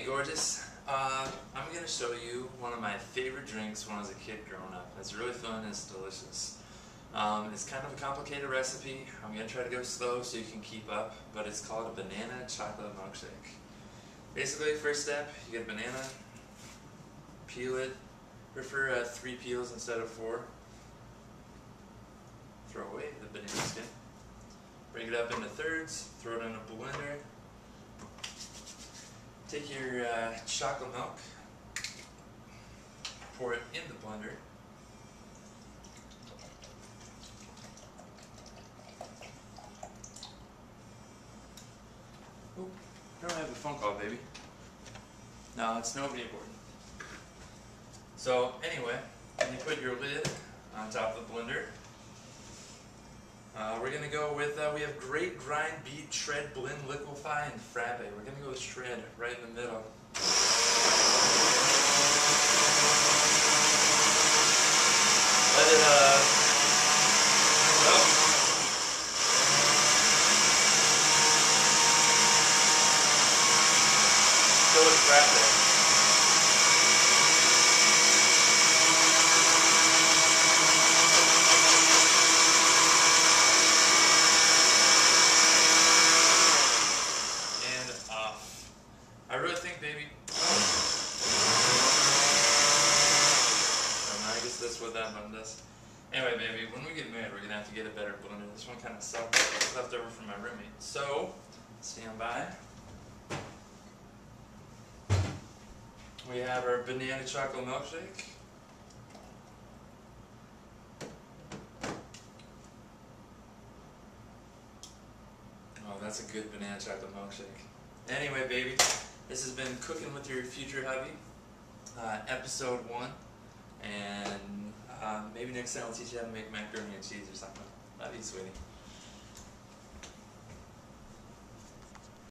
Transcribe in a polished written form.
Hey gorgeous, I'm going to show you one of my favorite drinks when I was a kid growing up. It's really fun, it's delicious. It's kind of a complicated recipe. I'm going to try to go slow so you can keep up, but it's called a banana chocolate milkshake. Basically, first step, you get a banana, peel it, prefer 3 peels instead of 4. Throw away the banana skin. Break it up into thirds, throw it in a blender. Take your chocolate milk, pour it in the blender. Oh, I don't have a phone call, baby. No, it's nobody important. So anyway, you put your lid on top of the blender. We're going to go with, we have great grind, beat, shred, blend, liquefy, and frappe. We're going to go with shred right in the middle. Let it, go. Go with frappe. I really think, baby, I guess that's what that one does. Anyway, baby, when we get married, we're going to have to get a better blender. This one kind of sucked. It's left over from my roommate. So, stand by. We have our banana chocolate milkshake. Oh, that's a good banana chocolate milkshake. Anyway, baby, this has been Cooking with Your Future Hubby, episode 1, and maybe next time I'll teach you how to make macaroni and cheese or something. Love you, sweetie.